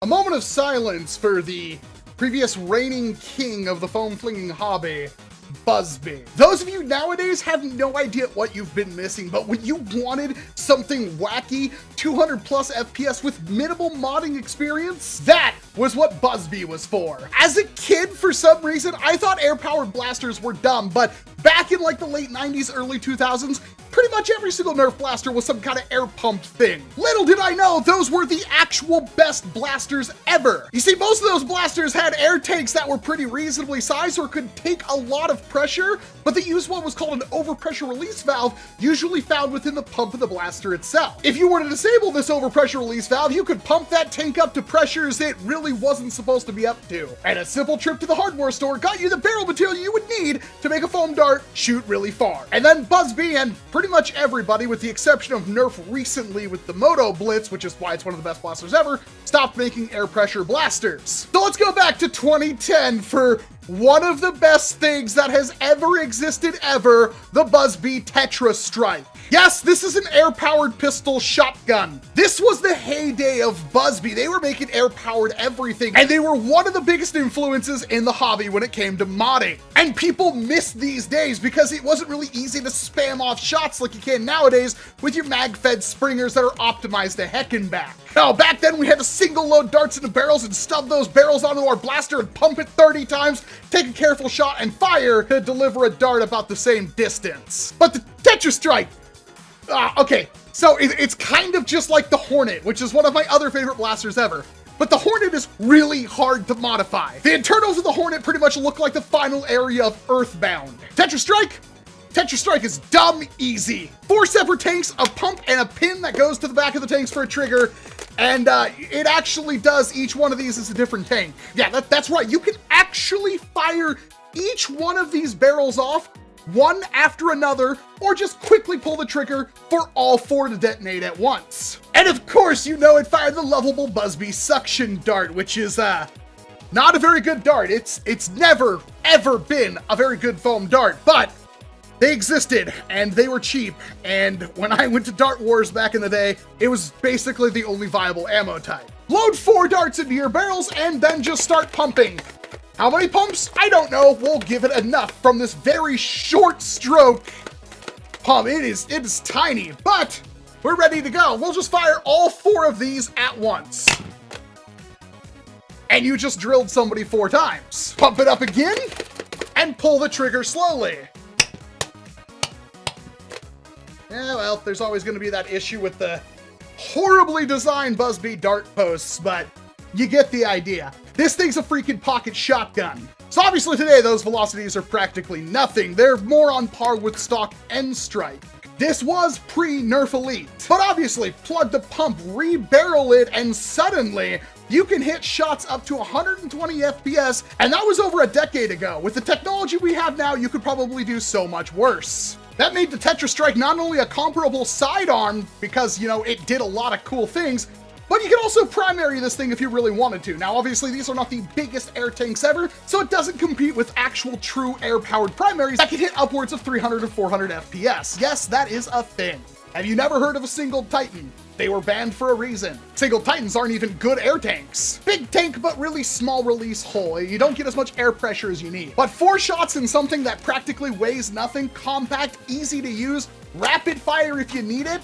A moment of silence for the previous reigning king of the foam flinging hobby, BuzzBee. Those of you nowadays have no idea what you've been missing, but when you wanted something wacky, 200 plus FPS with minimal modding experience, that was what BuzzBee was for. As a kid, for some reason, I thought air-powered blasters were dumb, but back in like the late 90s, early 2000s, pretty much every single Nerf blaster was some kind of air pumped thing. Little did I know, those were the actual best blasters ever. You see, most of those blasters had air tanks that were pretty reasonably sized or could take a lot of pressure, but they used what was called an overpressure release valve, usually found within the pump of the blaster itself. If you were to disable this overpressure release valve, you could pump that tank up to pressures it really wasn't supposed to be up to. And a simple trip to the hardware store got you the barrel material you would need to make a foam dart shoot really far. And then BuzzBee and pretty much everybody, with the exception of NERF recently with the Moto Blitz, which is why it's one of the best blasters ever, stopped making air pressure blasters. So let's go back to 2010 for one of the best things that has ever existed ever, the BuzzBee Tetra-strike. Yes, this is an air-powered pistol shotgun. This was the heyday of BuzzBee. They were making air-powered everything, and they were one of the biggest influences in the hobby when it came to modding. And people miss these days because it wasn't really easy to spam off shots like you can nowadays with your mag-fed springers that are optimized to heck and back. Now, back then we had to single load darts into barrels and stuff those barrels onto our blaster and pump it 30 times, take a careful shot, and fire to deliver a dart about the same distance. But the Tetra-strike, okay, so it's kind of just like the Hornet, which is one of my other favorite blasters ever. But the Hornet is really hard to modify. The internals of the Hornet pretty much look like the final area of Earthbound. Tetra-strike is dumb easy. 4 separate tanks, a pump, and a pin that goes to the back of the tanks for a trigger. And it actually does each one of these as a different tank. Yeah, that's right. You can actually fire each one of these barrels off one after another, or just quickly pull the trigger for all 4 to detonate at once. And of course, you know it fired the lovable BuzzBee suction dart, which is not a very good dart. It's never, ever been a very good foam dart, but they existed, and they were cheap, and when I went to Dart Wars back in the day, it was basically the only viable ammo type. Load 4 darts into your barrels, and then just start pumping. How many pumps? I don't know. We'll give it enough from this very short stroke pump. It is tiny, but we're ready to go. We'll just fire all 4 of these at once. And you just drilled somebody 4 times. Pump it up again, and pull the trigger slowly. Yeah, well, there's always going to be that issue with the horribly designed BuzzBee dart posts, but you get the idea. This thing's a freaking pocket shotgun. So obviously today those velocities are practically nothing. They're more on par with stock N-Strike. This was pre-NERF Elite, but obviously plug the pump, re-barrel it, and suddenly you can hit shots up to 120 FPS, and that was over a decade ago. With the technology we have now, you could probably do so much worse. That made the Tetra-strike not only a comparable sidearm, because, you know, it did a lot of cool things, but you can also primary this thing if you really wanted to. Now, obviously, these are not the biggest air tanks ever, so it doesn't compete with actual true air-powered primaries that can hit upwards of 300 to 400 FPS. Yes, that is a thing. Have you never heard of a single Titan? They were banned for a reason. Single Titans aren't even good air tanks. Big tank, but really small release hole. You don't get as much air pressure as you need. But 4 shots in something that practically weighs nothing, compact, easy to use, rapid fire if you need it.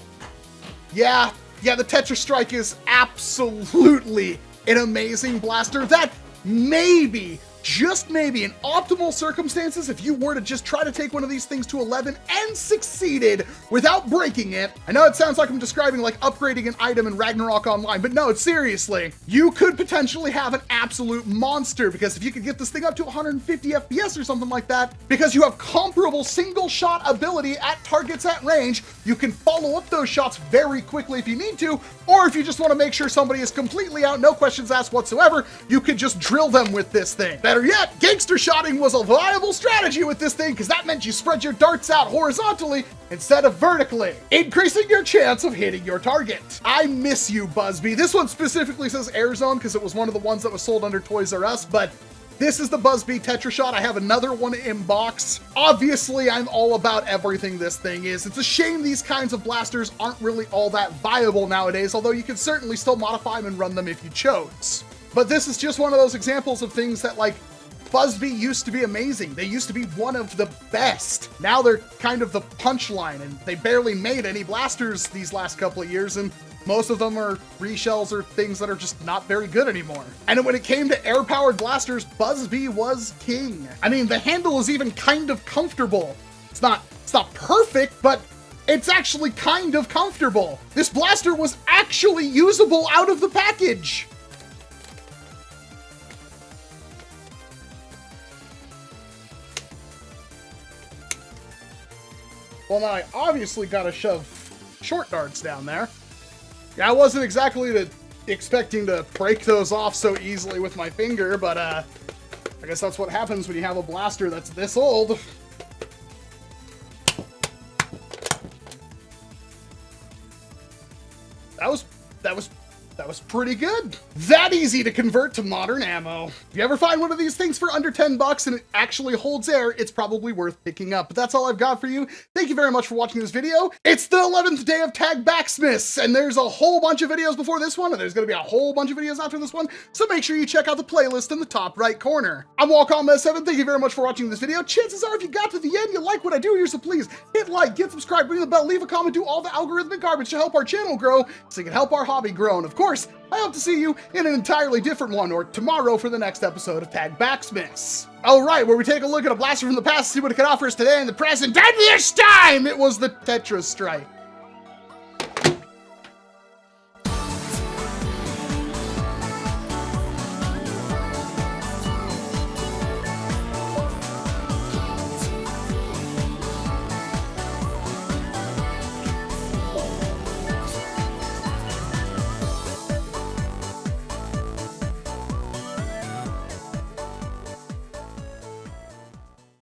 Yeah, the Tetra-strike is absolutely an amazing blaster that maybe, just maybe, in optimal circumstances, if you were to just try to take one of these things to 11 and succeeded without breaking it. I know it sounds like I'm describing like upgrading an item in Ragnarok Online, but no, seriously, you could potentially have an absolute monster, because if you could get this thing up to 150 FPS or something like that, because you have comparable single shot ability at targets at range, you can follow up those shots very quickly if you need to, or if you just want to make sure somebody is completely out, no questions asked whatsoever, you could just drill them with this thing. Better yet, gangster shotting was a viable strategy with this thing, because that meant you spread your darts out horizontally instead of vertically, increasing your chance of hitting your target. I miss you, BuzzBee. This one specifically says Air Zone because it was one of the ones that was sold under Toys R Us, but this is the BuzzBee Tetra Shot. I have another one in box. Obviously, I'm all about everything this thing is. It's a shame these kinds of blasters aren't really all that viable nowadays, although you can certainly still modify them and run them if you chose. But this is just one of those examples of things that, like, BuzzBee used to be amazing. They used to be one of the best. Now they're kind of the punchline, and they barely made any blasters these last couple of years, and most of them are reshells or things that are just not very good anymore. And when it came to air-powered blasters, BuzzBee was king. I mean, the handle is even kind of comfortable. It's not perfect, but it's actually kind of comfortable. This blaster was actually usable out of the package. Well, now I obviously gotta shove short darts down there. Yeah, I wasn't exactly expecting to break those off so easily with my finger, but I guess that's what happens when you have a blaster that's this old. That was pretty good. That easy to convert to modern ammo. If you ever find one of these things for under 10 bucks and it actually holds air, it's probably worth picking up. But that's all I've got for you. Thank you very much for watching this video. It's the 11th day of TAGBAXMAS, and there's a whole bunch of videos before this one, and there's gonna be a whole bunch of videos after this one, so make sure you check out the playlist in the top right corner. I'm Walcom S7, thank you very much for watching this video. Chances are if you got to the end, you like what I do here, so please hit like, get subscribed, ring the bell, leave a comment, do all the algorithmic garbage to help our channel grow, so you can help our hobby grow. And of course, I hope to see you in an entirely different one, or tomorrow for the next episode of TAGBAXMAS. All right, where we take a look at a blaster from the past, see what it can offer us today in the present, and this time it was the Tetra-strike.